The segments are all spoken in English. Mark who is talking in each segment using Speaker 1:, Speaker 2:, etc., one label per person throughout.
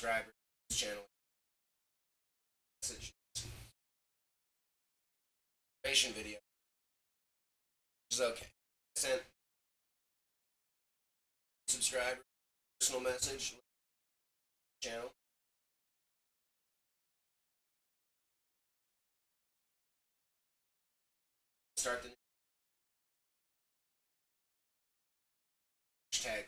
Speaker 1: subscriber to this channel. Message video, which is okay. I sent subscriber personal message channel. Start the hashtag.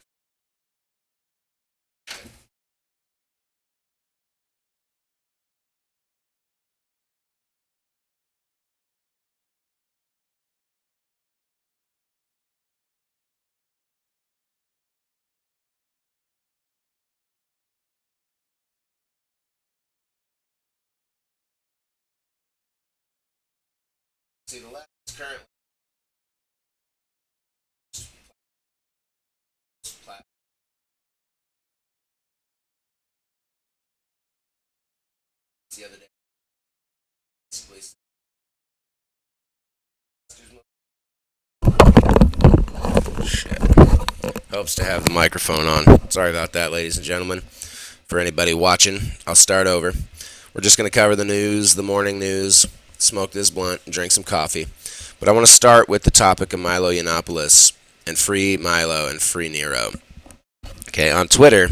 Speaker 1: See, the left is currently the other day. Shit. Helps to have the microphone on. Sorry about that, ladies and gentlemen. For anybody watching, I'll start over. We're just going to cover the news, the morning news, smoke this blunt, and drink some coffee. But I want to start with the topic of Milo Yiannopoulos and free Milo and free Nero. Okay, on Twitter,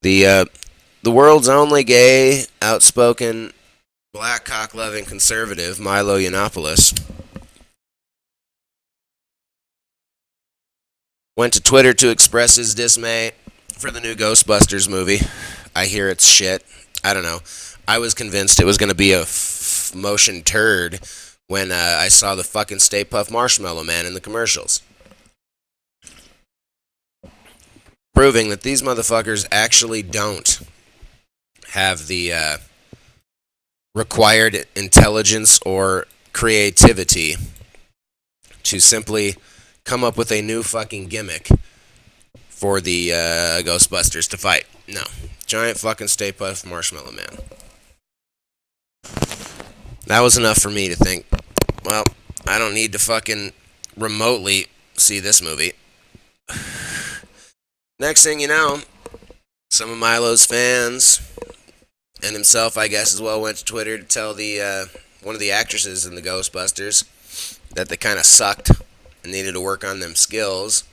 Speaker 1: the world's only gay, outspoken, black cock-loving conservative, Milo Yiannopoulos, went to Twitter to express his dismay for the new Ghostbusters movie. I hear it's shit. I don't know. I was convinced it was going to be a motion turd when I saw the fucking Stay Puft Marshmallow Man in the commercials. Proving that these motherfuckers actually don't have the required intelligence or creativity to simply come up with a new fucking gimmick for the Ghostbusters to fight. No. Giant fucking Stay Puft Marshmallow Man. That was enough for me to think, well, I don't need to fucking remotely see this movie. Next thing you know, some of Milo's fans, and himself, I guess, as well, went to Twitter to tell the one of the actresses in the Ghostbusters that they kind of sucked and needed to work on them skills.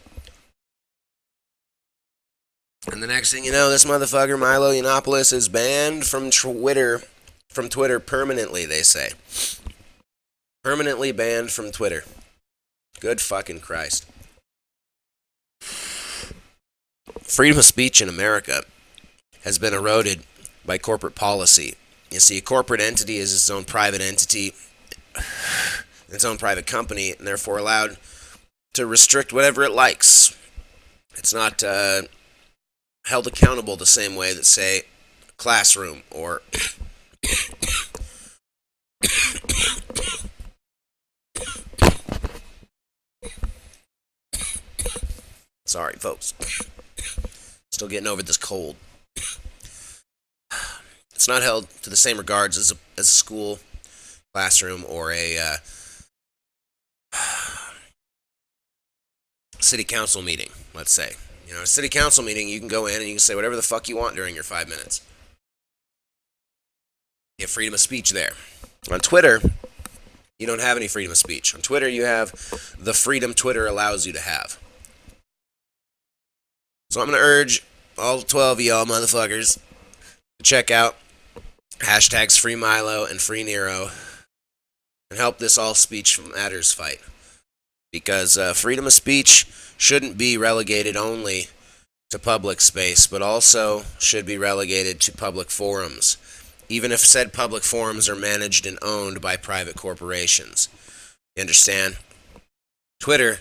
Speaker 1: And the next thing you know, this motherfucker Milo Yiannopoulos is banned from Twitter permanently, they say. Permanently banned from Twitter. Good fucking Christ. Freedom of speech in America has been eroded by corporate policy. You see, a corporate entity is its own private entity, its own private company, and therefore allowed to restrict whatever it likes. It's not held accountable the same way that, say, a classroom or sorry, folks. Still getting over this cold. It's not held to the same regards as a school, classroom, or a city council meeting, let's say. You know, a city council meeting, you can go in and you can say whatever the fuck you want during your 5 minutes. You have freedom of speech there. On Twitter, you don't have any freedom of speech. On Twitter, you have the freedom Twitter allows you to have. So I'm going to urge all 12 of y'all motherfuckers to check out hashtags Free Milo and Free Nero and help this all speech matters fight. Because freedom of speech shouldn't be relegated only to public space, but also should be relegated to public forums, even if said public forums are managed and owned by private corporations. You understand? Twitter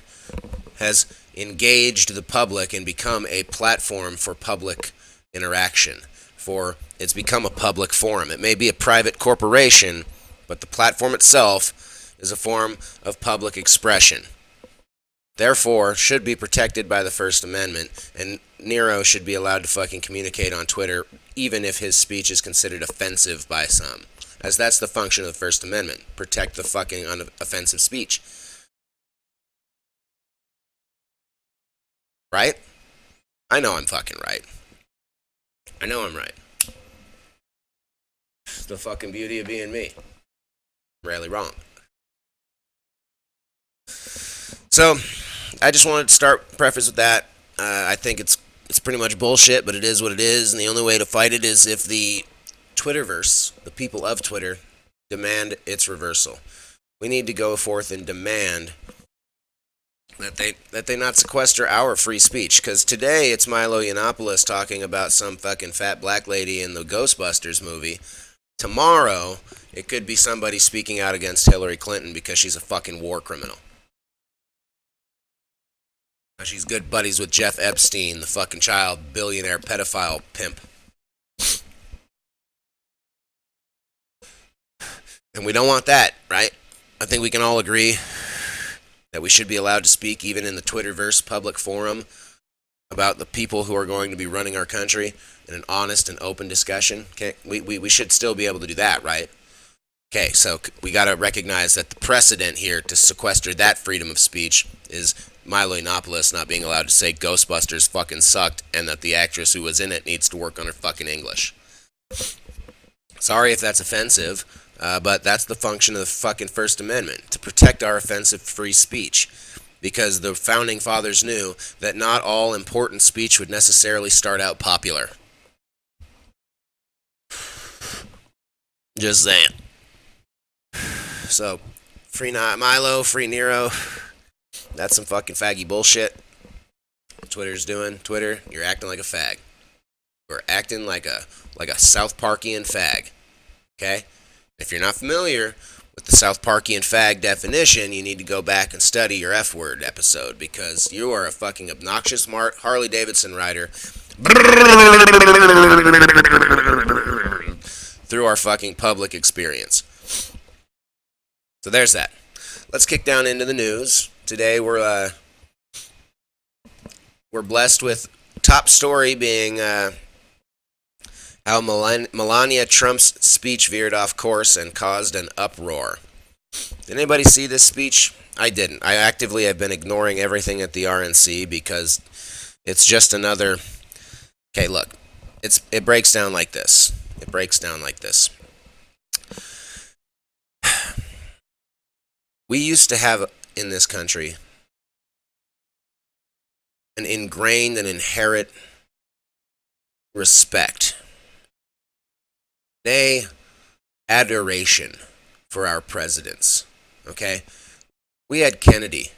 Speaker 1: has engaged the public and become a platform for public interaction. For it's become a public forum. It may be a private corporation, but the platform itself is a form of public expression. Therefore, should be protected by the First Amendment, and Nero should be allowed to fucking communicate on Twitter, even if his speech is considered offensive by some. As that's the function of the First Amendment. Protect the fucking offensive speech. Right? I know I'm fucking right. I know I'm right. It's the fucking beauty of being me. Rarely wrong. So, I just wanted to start preface with that. I think it's pretty much bullshit, but it is what it is, and the only way to fight it is if the Twitterverse, the people of Twitter, demand its reversal. We need to go forth and demand that they not sequester our free speech. Because today it's Milo Yiannopoulos talking about some fucking fat black lady in the Ghostbusters movie. Tomorrow it could be somebody speaking out against Hillary Clinton because she's a fucking war criminal. She's good buddies with Jeff Epstein, the fucking child billionaire pedophile pimp. And we don't want that, right? I think we can all agree that we should be allowed to speak even in the Twitterverse public forum about the people who are going to be running our country in an honest and open discussion. Okay, we should still be able to do that, right? Okay, so we got to recognize that the precedent here to sequester that freedom of speech is Milo Yiannopoulos not being allowed to say Ghostbusters fucking sucked and that the actress who was in it needs to work on her fucking English. Sorry if that's offensive, but that's the function of the fucking First Amendment, to protect our offensive free speech. Because the Founding Fathers knew that not all important speech would necessarily start out popular. Just saying. So, free Milo, free Nero. That's some fucking faggy bullshit. Twitter's doing. Twitter, you're acting like a fag. You're acting like a South Parkian fag. Okay? If you're not familiar with the South Parkian fag definition, you need to go back and study your F-word episode, because you are a fucking obnoxious Harley Davidson rider through our fucking public experience. So there's that. Let's kick down into the news. Today we're blessed with top story being how Melania Trump's speech veered off course and caused an uproar. Did anybody see this speech? I didn't. I actively have been ignoring everything at the RNC because it's just another... Okay, look. It breaks down like this. We used to have in this country an ingrained and inherent respect, adoration for our presidents. Okay? We had Kennedy.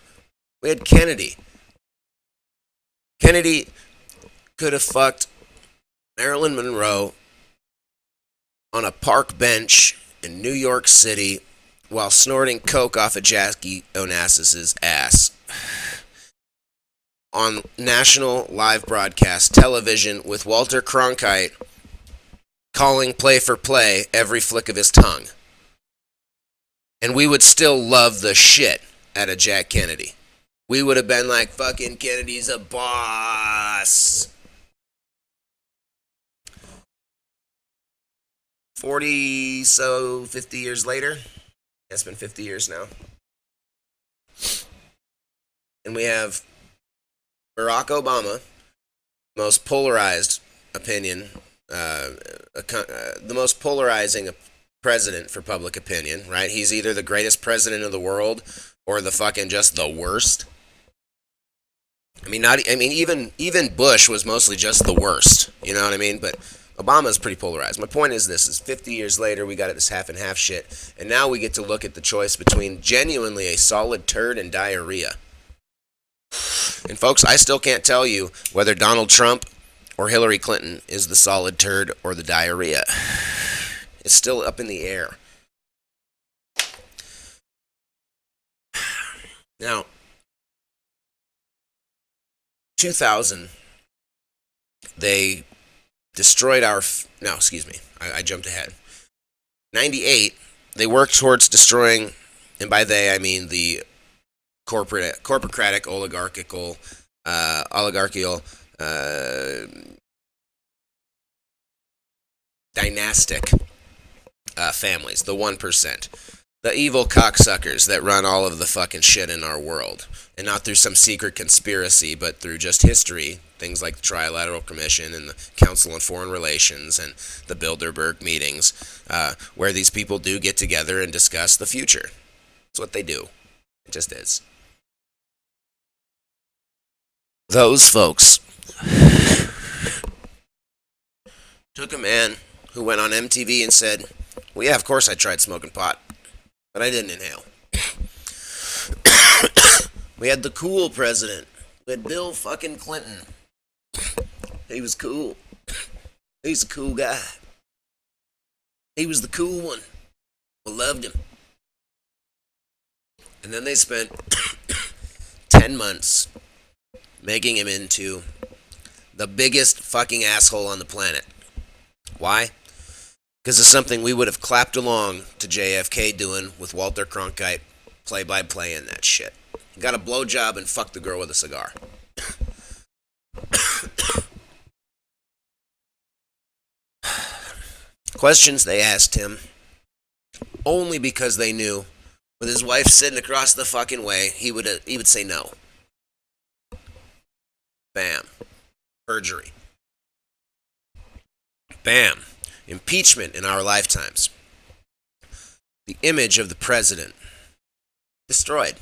Speaker 1: Kennedy could have fucked Marilyn Monroe on a park bench in New York City while snorting coke off of Jackie Onassis' ass on national live broadcast television with Walter Cronkite calling play for play every flick of his tongue. And we would still love the shit out of Jack Kennedy. We would have been like, fucking Kennedy's a boss. 50 years later. It's been 50 years now. And we have Barack Obama, most polarized opinion, the most polarizing president for public opinion, right? He's either the greatest president of the world or the fucking just the worst. Even Bush was mostly just the worst, you know what I mean? But Obama's pretty polarized. My point is this, is 50 years later, we got this half and half shit, and now we get to look at the choice between genuinely a solid turd and diarrhea. And folks, I still can't tell you whether Donald Trump or Hillary Clinton is the solid turd or the diarrhea. It's still up in the air. Now, 2000, they destroyed our... I jumped ahead. 98, they worked towards destroying, and by they I mean the corporatic, oligarchical, dynastic families, the 1%. The evil cocksuckers that run all of the fucking shit in our world. And not through some secret conspiracy, but through just history. Things like the Trilateral Commission and the Council on Foreign Relations and the Bilderberg meetings, where these people do get together and discuss the future. That's what they do. It just is. Those folks took a man who went on MTV and said, well, yeah, of course I tried smoking pot, but I didn't inhale. We had the cool president. We had Bill fucking Clinton. He was cool. He's a cool guy. He was the cool one. We loved him. And then they spent 10 months making him into the biggest fucking asshole on the planet. Why? Because of something we would have clapped along to JFK doing with Walter Cronkite play-by-play and that shit. Got a blowjob and fucked the girl with a cigar. Questions they asked him only because they knew with his wife sitting across the fucking way, he would say no. Bam. Perjury. Bam. Impeachment in our lifetimes. The image of the president destroyed.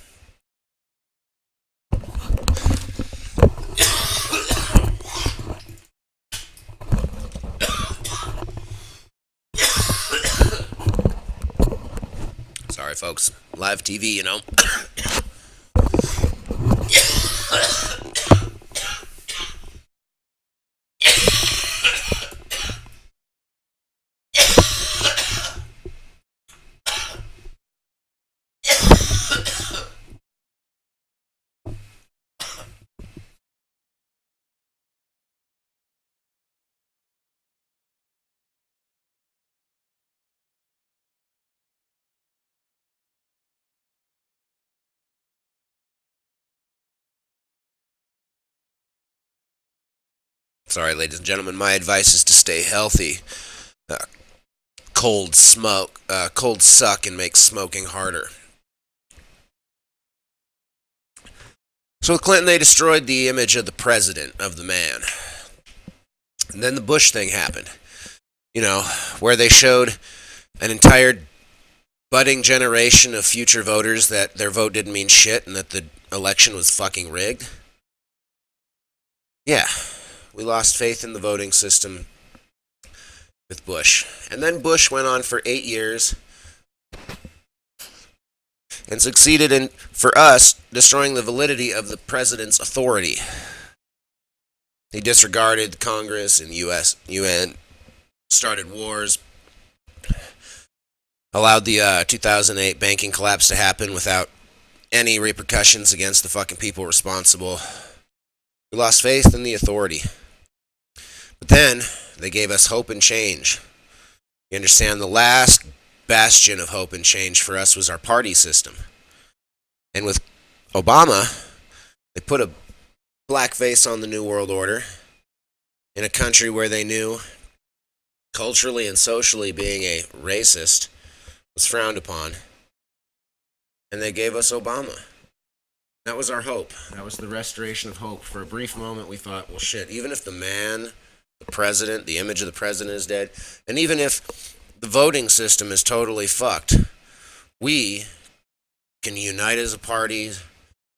Speaker 1: Sorry, folks. Live TV, you know. Sorry, ladies and gentlemen, my advice is to stay healthy. Cold suck and make smoking harder. So with Clinton, they destroyed the image of the president, of the man. And then the Bush thing happened. You know, where they showed an entire budding generation of future voters that their vote didn't mean shit and that the election was fucking rigged. Yeah. We lost faith in the voting system with Bush. And then Bush went on for 8 years and succeeded in, for us, destroying the validity of the president's authority. He disregarded Congress and UN, started wars, allowed the 2008 banking collapse to happen without any repercussions against the fucking people responsible. We lost faith in the authority. But then, they gave us hope and change. You understand, the last bastion of hope and change for us was our party system. And with Obama, they put a black face on the New World Order in a country where they knew culturally and socially being a racist was frowned upon. And they gave us Obama. That was our hope. That was the restoration of hope. For a brief moment, we thought, well, shit, even if the man, the president, the image of the president is dead, and even if the voting system is totally fucked, we can unite as a party,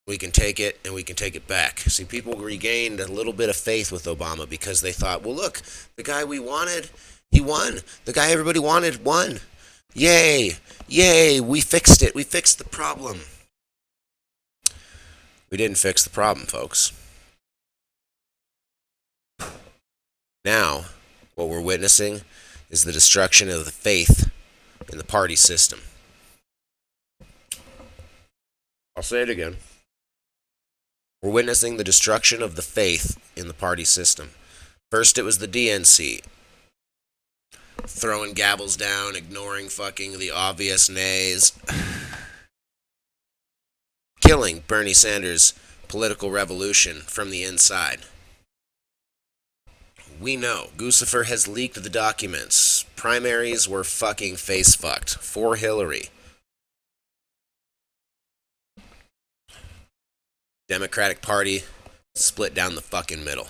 Speaker 1: we can take it, and we can take it back. See, people regained a little bit of faith with Obama because they thought, well, look, the guy we wanted, he won. The guy everybody wanted won. Yay, yay, we fixed it. We fixed the problem. We didn't fix the problem, folks. Now, what we're witnessing is the destruction of the faith in the party system. I'll say it again. We're witnessing the destruction of the faith in the party system. First, it was the DNC. Throwing gavels down, ignoring fucking the obvious nays. Killing Bernie Sanders' political revolution from the inside. We know Guccifer has leaked the documents. Primaries were fucking face fucked for Hillary. Democratic Party split down the fucking middle.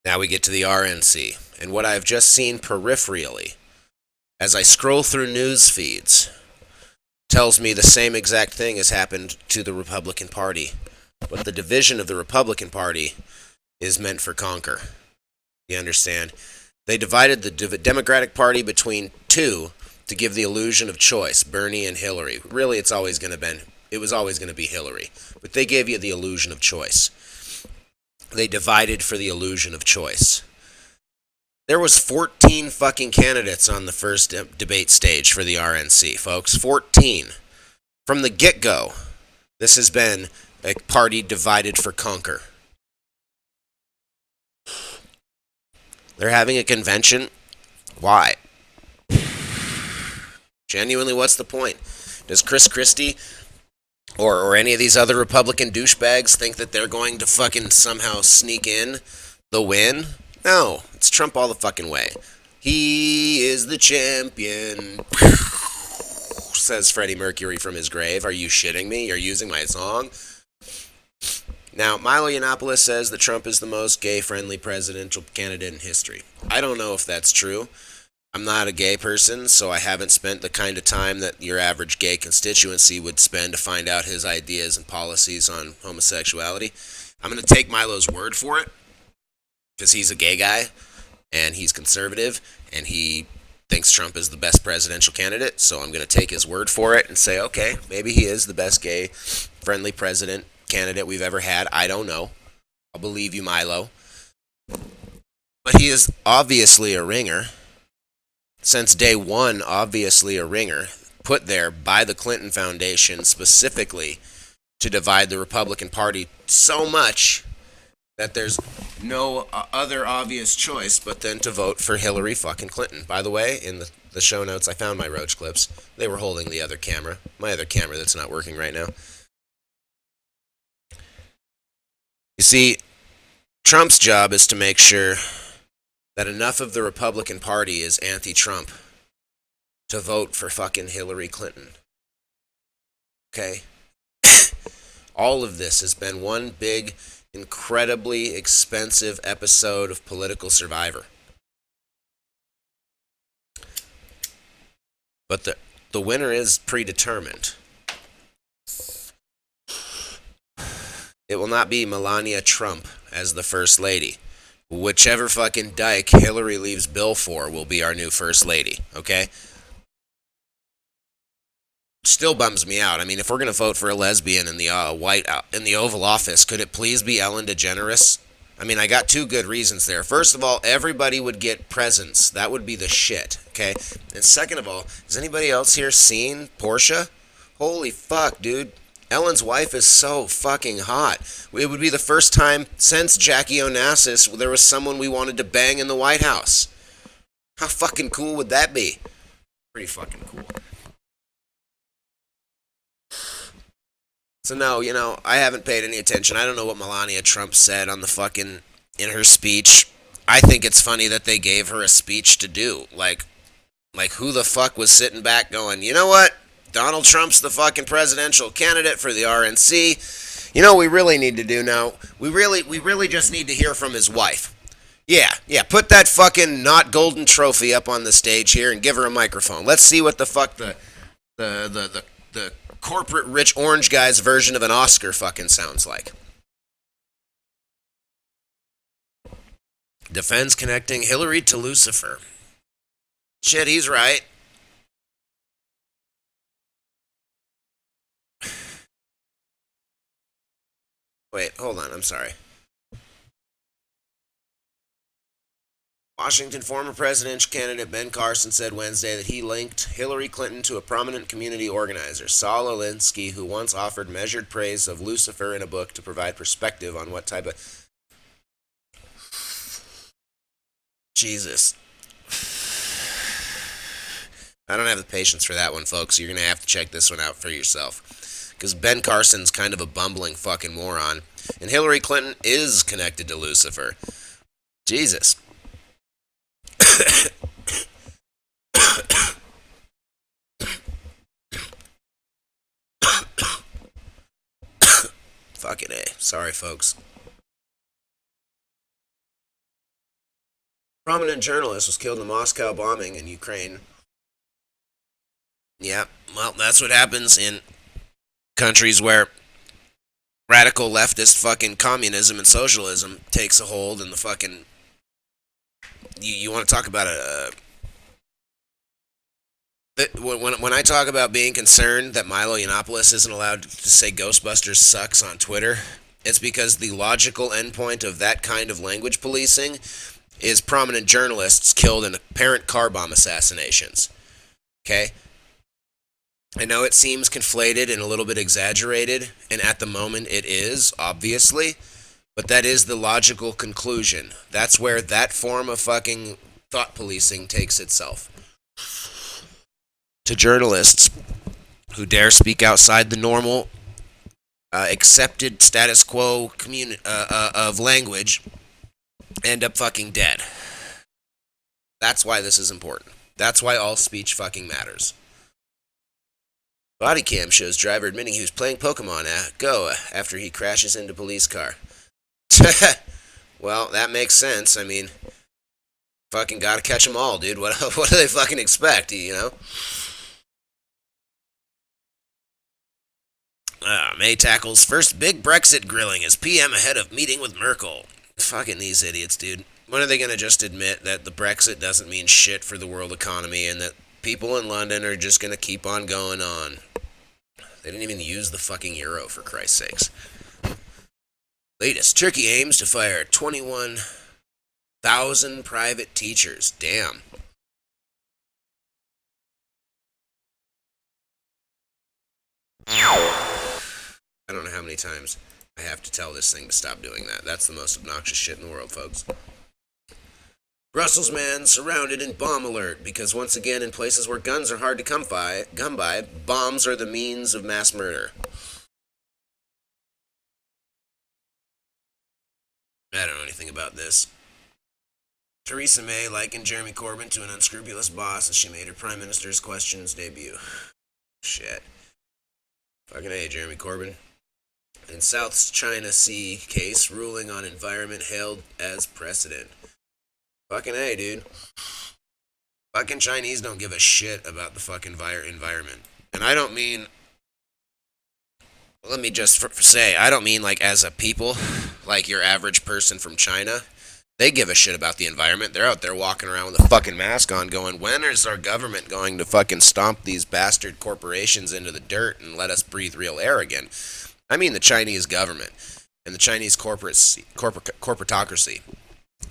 Speaker 1: Now we get to the RNC, and what I've just seen peripherally as I scroll through news feeds tells me the same exact thing has happened to the Republican Party. But the division of the Republican Party is meant for conquer. You understand? They divided the Democratic Party between two to give the illusion of choice, Bernie and Hillary. Really, it was always going to be Hillary. But they gave you the illusion of choice. They divided for the illusion of choice. There was 14 fucking candidates on the first debate stage for the RNC, folks. 14. From the get-go, this has been a party divided for conquer. They're having a convention. Why? Genuinely, what's the point? Does Chris Christie or any of these other Republican douchebags think that they're going to fucking somehow sneak in the win? No, it's Trump all the fucking way. He is the champion, says Freddie Mercury from his grave. Are you shitting me? You're using my song? Now, Milo Yiannopoulos says that Trump is the most gay-friendly presidential candidate in history. I don't know if that's true. I'm not a gay person, so I haven't spent the kind of time that your average gay constituency would spend to find out his ideas and policies on homosexuality. I'm going to take Milo's word for it, because he's a gay guy, and he's conservative, and he thinks Trump is the best presidential candidate, so I'm going to take his word for it and say, okay, maybe he is the best gay-friendly president candidate we've ever had. I don't know. I'll believe you, Milo. But he is obviously a ringer. Since day one, obviously a ringer, put there by the Clinton Foundation specifically to divide the Republican Party so much that there's no other obvious choice but then to vote for Hillary fucking Clinton. By the way, in the show notes, I found my roach clips. They were holding the other camera. My other camera that's not working right now. You see, Trump's job is to make sure that enough of the Republican Party is anti-Trump to vote for fucking Hillary Clinton. Okay? All of this has been one big, incredibly expensive episode of Political Survivor. But the winner is predetermined. It will not be Melania Trump as the First Lady. Whichever fucking dyke Hillary leaves Bill for will be our new First Lady, okay? Still bums me out. I mean, if we're going to vote for a lesbian in the in the Oval Office, could it please be Ellen DeGeneres? I mean, I got two good reasons there. First of all, everybody would get presents. That would be the shit, okay? And second of all, has anybody else here seen Portia? Holy fuck, dude. Ellen's wife is so fucking hot. It would be the first time since Jackie Onassis there was someone we wanted to bang in the White House. How fucking cool would that be? Pretty fucking cool. So no, I haven't paid any attention. I don't know what Melania Trump said on the fucking, in her speech. I think it's funny that they gave her a speech to do. Like who the fuck was sitting back going, you know what? Donald Trump's the fucking presidential candidate for the RNC. You know what we really need to do now? We really just need to hear from his wife. Yeah, put that fucking not golden trophy up on the stage here and give her a microphone. Let's see what the fuck the corporate rich orange guy's version of an Oscar fucking sounds like. Defends connecting Hillary to Lucifer. Shit, he's right. Wait, hold on, I'm sorry. Washington former presidential candidate Ben Carson said Wednesday that he linked Hillary Clinton to a prominent community organizer, Saul Alinsky, who once offered measured praise of Lucifer in a book to provide perspective on what type of... Jesus. I don't have the patience for that one, folks. You're going to have to check this one out for yourself. Because Ben Carson's kind of a bumbling fucking moron. And Hillary Clinton is connected to Lucifer. Jesus. Fucking A. Sorry, folks. Prominent journalist was killed in the Moscow bombing in Ukraine. Yeah, well, that's what happens in countries where radical leftist fucking communism and socialism takes a hold, and the fucking you want to talk about when I talk about being concerned that Milo Yiannopoulos isn't allowed to say Ghostbusters sucks on Twitter, it's because the logical endpoint of that kind of language policing is prominent journalists killed in apparent car bomb assassinations. Okay? I know it seems conflated and a little bit exaggerated, and at the moment it is, obviously, but that is the logical conclusion. That's where that form of fucking thought policing takes itself. To journalists who dare speak outside the normal, accepted status quo of language, end up fucking dead. That's why this is important. That's why all speech fucking matters. Body cam shows driver admitting he was playing Pokemon Go after he crashes into police car. Well, that makes sense. I mean, fucking gotta catch them all, dude. What do they fucking expect, you know? May tackles first big Brexit grilling as PM ahead of meeting with Merkel. Fucking these idiots, dude. When are they going to just admit that the Brexit doesn't mean shit for the world economy and that people in London are just going to keep on going on? They didn't even use the fucking euro, for Christ's sakes. Latest, Turkey aims to fire 21,000 private teachers. Damn. I don't know how many times I have to tell this thing to stop doing that. That's the most obnoxious shit in the world, folks. Brussels man surrounded in bomb alert because once again, in places where guns are hard to come by, bombs are the means of mass murder. I don't know anything about this. Theresa May likened Jeremy Corbyn to an unscrupulous boss as she made her Prime Minister's questions debut. Shit. Fucking A, Jeremy Corbyn. In South China Sea case, ruling on environment hailed as precedent. Fucking A, dude. Fucking Chinese don't give a shit about the fucking environment. And I don't mean... Let me just say, I don't mean like as a people, like your average person from China. They give a shit about the environment. They're out there walking around with a fucking mask on going, when is our government going to fucking stomp these bastard corporations into the dirt and let us breathe real air again? I mean the Chinese government and the Chinese corporatocracy.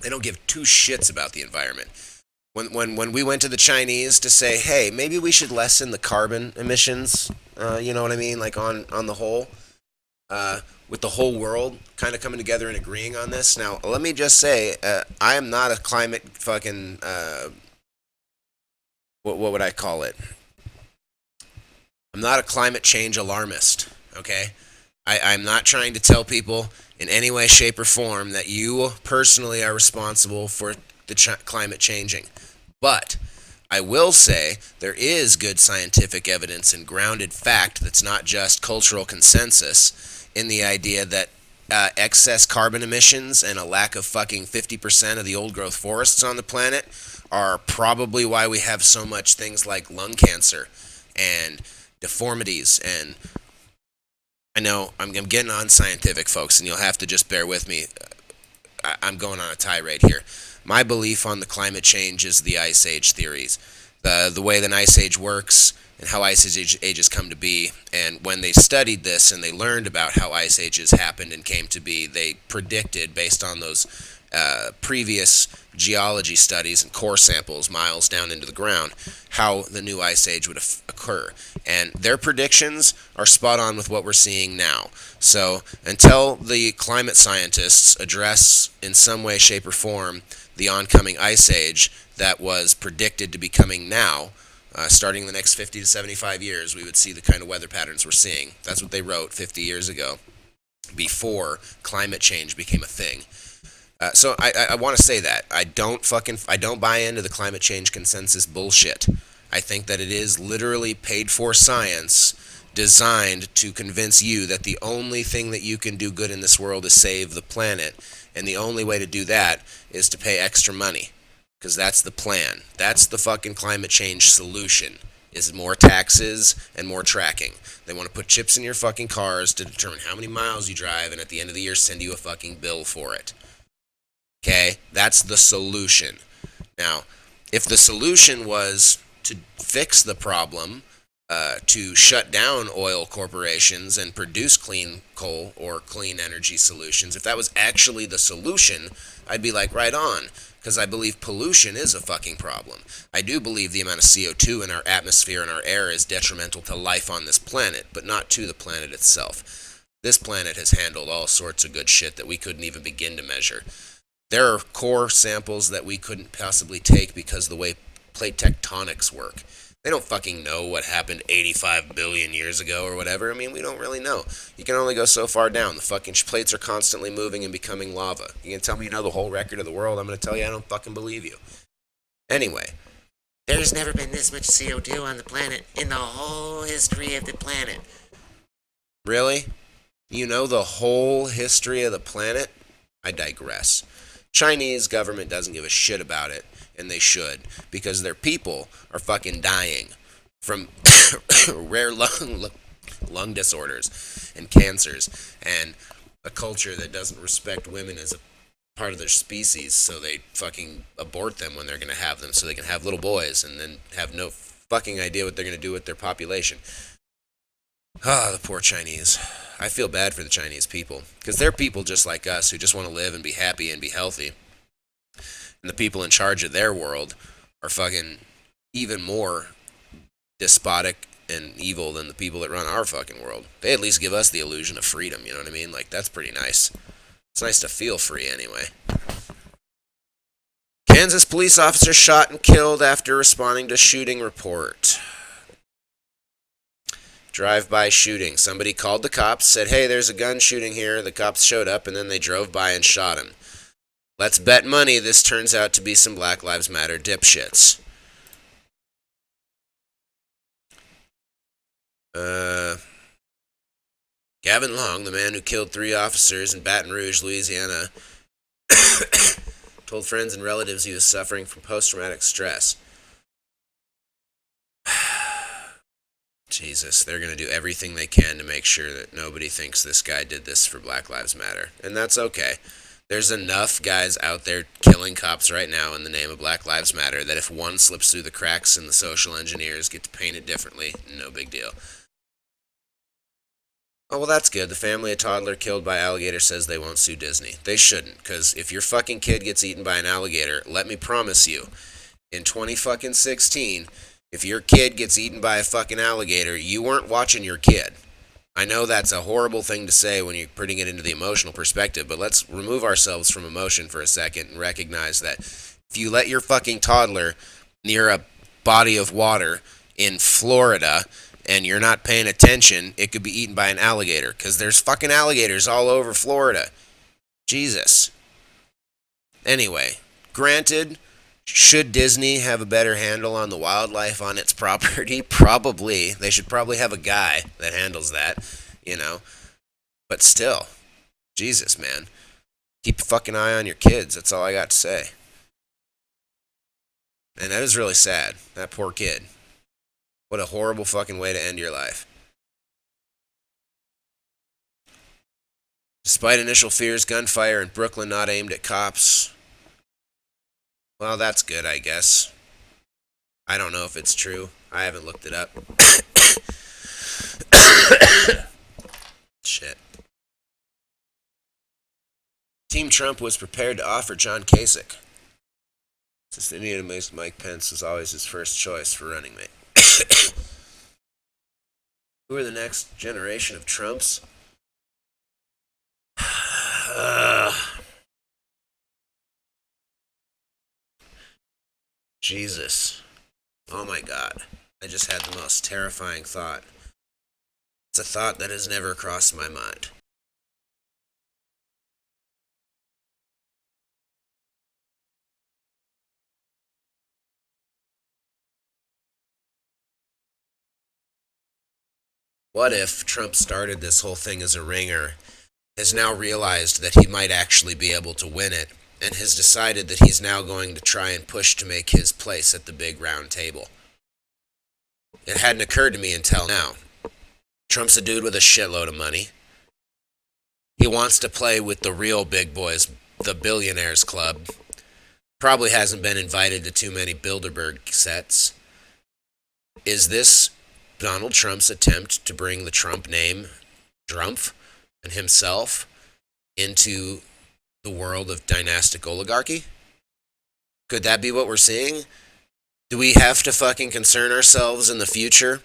Speaker 1: They don't give two shits about the environment. When we went to the Chinese to say, hey, maybe we should lessen the carbon emissions, you know what I mean, like on the whole, with the whole world kind of coming together and agreeing on this. Now, let me just say, I am not a climate fucking, what would I call it? I'm not a climate change alarmist, okay? I'm not trying to tell people in any way, shape, or form that you personally are responsible for the climate changing. But I will say there is good scientific evidence and grounded fact that's not just cultural consensus in the idea that excess carbon emissions and a lack of fucking 50% of the old growth forests on the planet are probably why we have so much things like lung cancer and deformities. And I know I'm getting on scientific, folks, and you'll have to just bear with me. I'm going on a tirade here. My belief on the climate change is the Ice Age theories. The way that Ice Age works and how Ice Ages come to be. And when they studied this and they learned about how Ice Ages happened and came to be, they predicted, based on those previous geology studies and core samples miles down into the ground, how the new Ice Age would occur. And their predictions are spot on with what we're seeing now. So until the climate scientists address in some way, shape, or form the oncoming Ice Age that was predicted to be coming now, starting in the next 50 to 75 years, we would see the kind of weather patterns we're seeing. That's what they wrote 50 years ago, before climate change became a thing. So I want to say that I don't buy into the climate change consensus bullshit. I think that it is literally paid for science designed to convince you that the only thing that you can do good in this world is save the planet, and the only way to do that is to pay extra money, because that's the plan. That's the fucking climate change solution, is more taxes and more tracking. They want to put chips in your fucking cars to determine how many miles you drive, and at the end of the year send you a fucking bill for it. Okay? That's the solution. Now, if the solution was to fix the problem, to shut down oil corporations and produce clean coal or clean energy solutions, if that was actually the solution, I'd be like, right on, because I believe pollution is a fucking problem. I do believe the amount of CO2 in our atmosphere and our air is detrimental to life on this planet, but not to the planet itself. This planet has handled all sorts of good shit that we couldn't even begin to measure. There are core samples that we couldn't possibly take because of the way plate tectonics work. They don't fucking know what happened 85 billion years ago or whatever. I mean, we don't really know. You can only go so far down. The fucking plates are constantly moving and becoming lava. You can tell me you know the whole record of the world? I'm going to tell you I don't fucking believe you. Anyway,
Speaker 2: There's never been this much CO2 on the planet in the whole history of the planet.
Speaker 1: really? You know the whole history of the planet? I digress. Chinese government doesn't give a shit about it, and they should, because their people are fucking dying from rare lung disorders and cancers, and a culture that doesn't respect women as a part of their species, so they fucking abort them when they're going to have them so they can have little boys and then have no fucking idea what they're going to do with their population. Ah, the poor Chinese. I feel bad for the Chinese people, because they're people just like us who just want to live and be happy and be healthy. And the people in charge of their world are fucking even more despotic and evil than the people that run our fucking world. They at least give us the illusion of freedom, you know what I mean? Like, that's pretty nice. It's nice to feel free anyway. Kansas police officer shot and killed after responding to shooting report. Drive-by shooting. Somebody called the cops, said, hey, there's a gun shooting here. The cops showed up, and then they drove by and shot him. Let's bet money this turns out to be some Black Lives Matter dipshits. Gavin Long, the man who killed 3 officers in Baton Rouge, Louisiana, told friends and relatives he was suffering from post-traumatic stress. Jesus, they're going to do everything they can to make sure that nobody thinks this guy did this for Black Lives Matter. And that's okay. There's enough guys out there killing cops right now in the name of Black Lives Matter that if one slips through the cracks and the social engineers get to paint it differently, no big deal. Oh, well, that's good. The family of toddler killed by alligator says they won't sue Disney. They shouldn't, because if your fucking kid gets eaten by an alligator, let me promise you, in 2016, if your kid gets eaten by a fucking alligator, you weren't watching your kid. I know that's a horrible thing to say when you're putting it into the emotional perspective, but let's remove ourselves from emotion for a second and recognize that if you let your fucking toddler near a body of water in Florida and you're not paying attention, it could be eaten by an alligator, because there's fucking alligators all over Florida. Jesus. Anyway, granted, should Disney have a better handle on the wildlife on its property? Probably. They should probably have a guy that handles that, you know. But still, Jesus, man. Keep a fucking eye on your kids. That's all I got to say. And that is really sad. That poor kid. What a horrible fucking way to end your life. Despite initial fears, gunfire in Brooklyn not aimed at cops. Well, that's good, I guess. I don't know if it's true. I haven't looked it up. Shit. Team Trump was prepared to offer John Kasich, since the Indiana Mike Pence was always his first choice for running mate. Who are the next generation of Trumps? Jesus. Oh my God. I just had the most terrifying thought. It's a thought that has never crossed my mind. What if Trump started this whole thing as a ringer, has now realized that he might actually be able to win it, and has decided that he's now going to try and push to make his place at the big round table? It hadn't occurred to me until now. Trump's a dude with a shitload of money. He wants to play with the real big boys, the Billionaires Club. Probably hasn't been invited to too many Bilderberg sets. Is this Donald Trump's attempt to bring the Trump name, Drumpf, and himself into the world of dynastic oligarchy? Could that be what we're seeing? Do we have to fucking concern ourselves in the future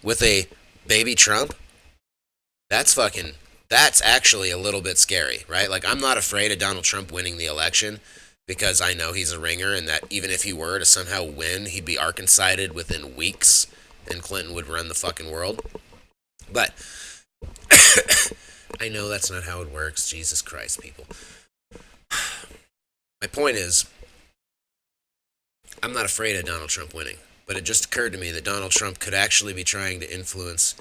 Speaker 1: with a baby Trump? That's actually a little bit scary, right? Like, I'm not afraid of Donald Trump winning the election because I know he's a ringer and that even if he were to somehow win, he'd be Arkancided within weeks and Clinton would run the fucking world. But I know that's not how it works. Jesus Christ, people. My point is, I'm not afraid of Donald Trump winning, but it just occurred to me that Donald Trump could actually be trying to influence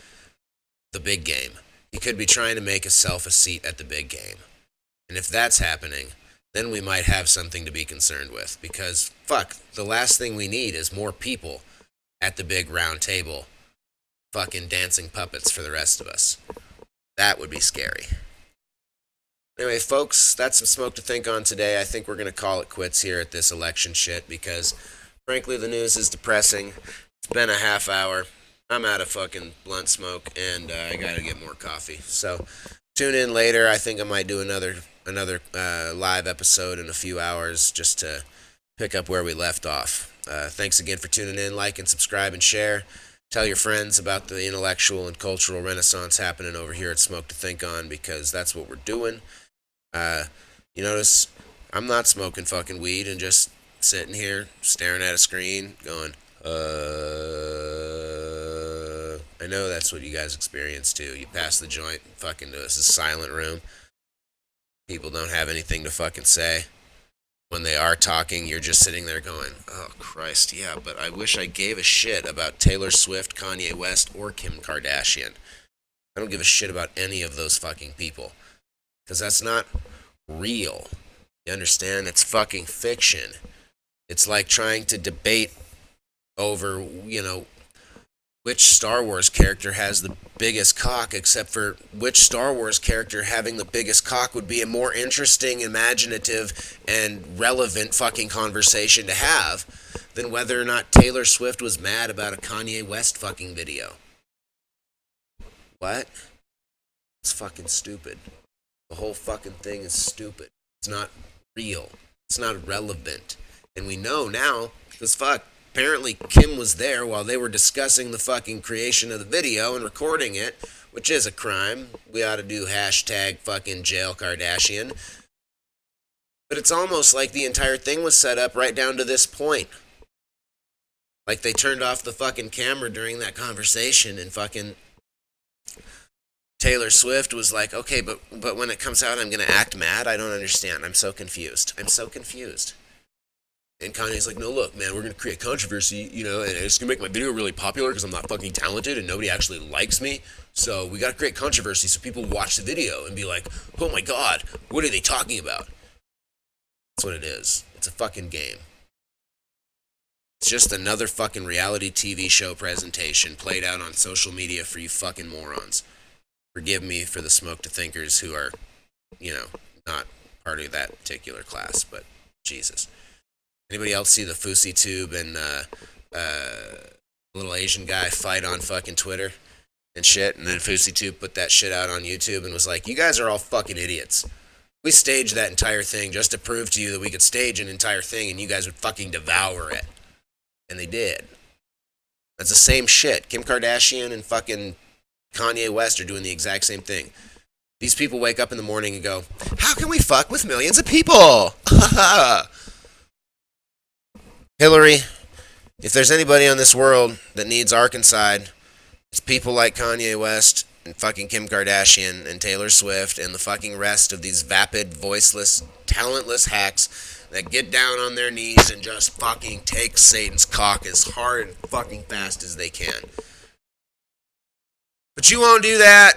Speaker 1: the big game. He could be trying to make himself a seat at the big game. And if that's happening, then we might have something to be concerned with. Because, fuck, the last thing we need is more people at the big round table fucking dancing puppets for the rest of us. That would be scary. Anyway, folks, that's some smoke to think on today. I think we're going to call it quits here at this election shit because, frankly, the news is depressing. It's been a half hour. I'm out of fucking blunt smoke, and I gotta get more coffee. So, tune in later. I think I might do another live episode in a few hours just to pick up where we left off. Thanks again for tuning in. Like and subscribe and share. Tell your friends about the intellectual and cultural renaissance happening over here at Smoke to Think On because that's what we're doing. You notice I'm not smoking fucking weed and just sitting here staring at a screen going, I know that's what you guys experience too. You pass the joint, fucking this is a silent room. People don't have anything to fucking say. When they are talking, you're just sitting there going, oh Christ, yeah, but I wish I gave a shit about Taylor Swift, Kanye West, or Kim Kardashian. I don't give a shit about any of those fucking people. Because that's not real. You understand? It's fucking fiction. It's like trying to debate over, which Star Wars character has the biggest cock, except for which Star Wars character having the biggest cock would be a more interesting, imaginative, and relevant fucking conversation to have than whether or not Taylor Swift was mad about a Kanye West fucking video. What? It's fucking stupid. The whole fucking thing is stupid. It's not real. It's not relevant. And we know now, because fuck, apparently Kim was there while they were discussing the fucking creation of the video and recording it, which is a crime. We ought to do hashtag fucking jail Kardashian. But it's almost like the entire thing was set up right down to this point. Like they turned off the fucking camera during that conversation and fucking Taylor Swift was like, okay, but when it comes out, I'm going to act mad? I don't understand. I'm so confused. And Kanye's like, no, look, man, we're going to create controversy, and it's going to make my video really popular because I'm not fucking talented and nobody actually likes me. So we got to create controversy so people watch the video and be like, oh my God, what are they talking about? That's what it is. It's a fucking game. It's just another fucking reality TV show presentation played out on social media for you fucking morons. Forgive me for the smoke to thinkers who are, not part of that particular class, but Jesus. Anybody else see the Fousey Tube and little Asian guy fight on fucking Twitter and shit? And then Fousey Tube put that shit out on YouTube and was like, you guys are all fucking idiots. We staged that entire thing just to prove to you that we could stage an entire thing and you guys would fucking devour it. And they did. That's the same shit. Kim Kardashian and fucking Kanye West are doing the exact same thing. These people wake up in the morning and go, how can we fuck with millions of people? Hillary, if there's anybody on this world that needs Arkanside, it's people like Kanye West and fucking Kim Kardashian and Taylor Swift and the fucking rest of these vapid, voiceless, talentless hacks that get down on their knees and just fucking take Satan's cock as hard and fucking fast as they can. But you won't do that.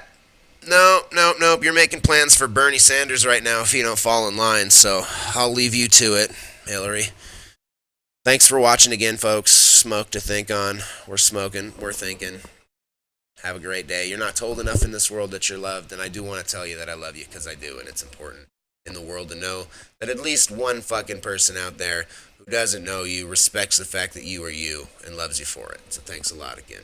Speaker 1: No, nope, nope. You're making plans for Bernie Sanders right now if you don't fall in line, so I'll leave you to it, Hillary. Thanks for watching again, folks. Smoke to think on. We're smoking. We're thinking. Have a great day. You're not told enough in this world that you're loved, and I do want to tell you that I love you because I do, and it's important in the world to know that at least one fucking person out there who doesn't know you respects the fact that you are you and loves you for it. So thanks a lot again.